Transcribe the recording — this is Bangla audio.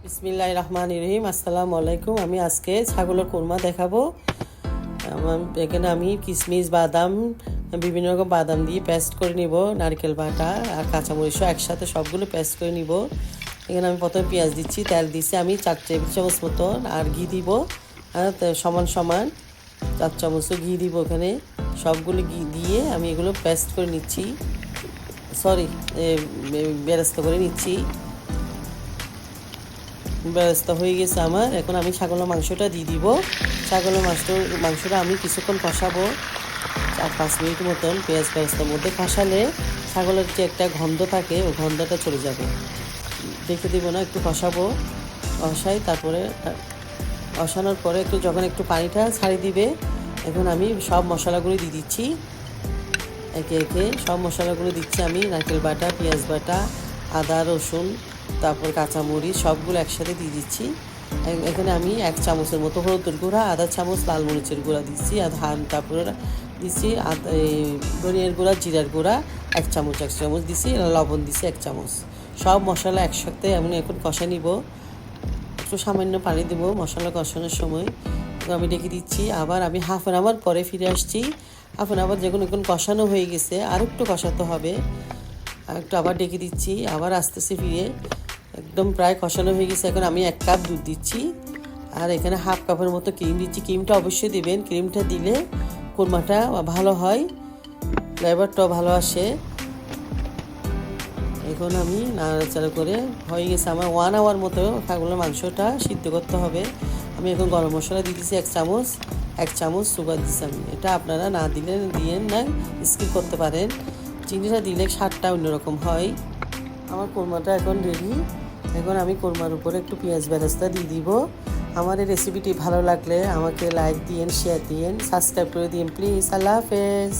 বিসমিল্লাহির রহমানির রহিম। আসসালামু আলাইকুম। আমি আজকে ছাগলের কোরমা দেখাবো। এখানে আমি কিশমিশ, বাদাম, বিভিন্ন রকম বাদাম দিয়ে পেস্ট করে নিব, নারকেল বাটা আর কাঁচামরিচও একসাথে সবগুলো পেস্ট করে নিব। এখানে আমি প্রথমে পেঁয়াজ দিচ্ছি, তেল দিচ্ছি আমি 4 টেবিল চামচ মতন, আর ঘি দিব সমান সমান 4 চামচও ঘি দিব। এখানে সবগুলো ঘি দিয়ে আমি এগুলো পেস্ট করে নিচ্ছি, বেরেস্তা করে নিচ্ছি। ব্যবস্থা হয়ে গেছে আমার। এখন আমি ছাগলের মাংসটা দিয়ে দিব। ছাগলের মাংসটা আমি কিছুক্ষণ কষাবো, 4-5 মিনিট মতন পেঁয়াজ পেস্তার মধ্যে কষালে ছাগলের যে একটা গন্ধ থাকে ওই গন্ধটা চলে যাবে। দেখে দিব না, একটু কষাবো, কষাই তারপরে কষানোর পরে যখন একটু পানিটা ছাড়িয়ে দিবে, এখন আমি সব মশলাগুলো দিয়ে দিচ্ছি। একে একে সব মশলাগুলো দিচ্ছি আমি, নারকেল বাটা, পেঁয়াজ বাটা, আদা রসুন, তারপর কাঁচামরিচ সবগুলো একসাথে দিয়ে দিচ্ছি। এখানে আমি 1 চামচের মতো হলুদের গুঁড়া, আধা চামচ লাল মরিচের গুঁড়া দিচ্ছি, আর তারপরে দিচ্ছি ধনিয়ার গুঁড়া, জিরার গুঁড়া 1 চামচ দিচ্ছি, লবণ দিচ্ছি 1 চামচ। সব মশলা একসাথে আমি এখন কষা নিব। একটু সামান্য পানি দেবো মশলা কষানোর সময়। আমি ডেকে দিচ্ছি। আবার আমি হাফ অ্যান আওয়ার পরে ফিরে আসছি। হাফ অ্যান আওয়ার যখন এখন কষানো হয়ে গেছে, আর একটু কষাতে হবে, একটু আবার ডেকে দিচ্ছি। আবার আসতেছি ফিরে, একদম প্রায় কষানো হয়ে গেছে। এখন আমি 1 কাপ দুধ দিচ্ছি, আর এখানে হাফ কাপের মতো ক্রিম দিচ্ছি। ক্রিমটা অবশ্যই দিবেন, ক্রিমটা দিলে কোরমাটা ভালো হয়, ফ্লেভারটাও ভালো আসে। এখন আমি নাড়াচাড়া করে হয়ে গেছে আমার 1 আওয়ার মতো ছাগলের মাংসটা সিদ্ধ করতে হবে। আমি এখন গরম মশলা দিয়ে দিচ্ছি 1 চামচ সুগার দিচ্ছি আমি। এটা আপনারা না দিলে দিয়েন না, স্কিপ করতে পারেন। চিনিটা দিলে স্বাদটা অন্যরকম হয়। আমার কোরমাটা এখন রেডি। এখন আমি কোরমার উপরে একটু পেঁয়াজ বেরেস্তা দিয়ে দিব। আমার এই রেসিপিটি ভালো লাগলে আমাকে লাইক দিয়েন, শেয়ার দিয়েন, সাবস্ক্রাইব করে দিন প্লিজ। আল্লাহ হাফেজ।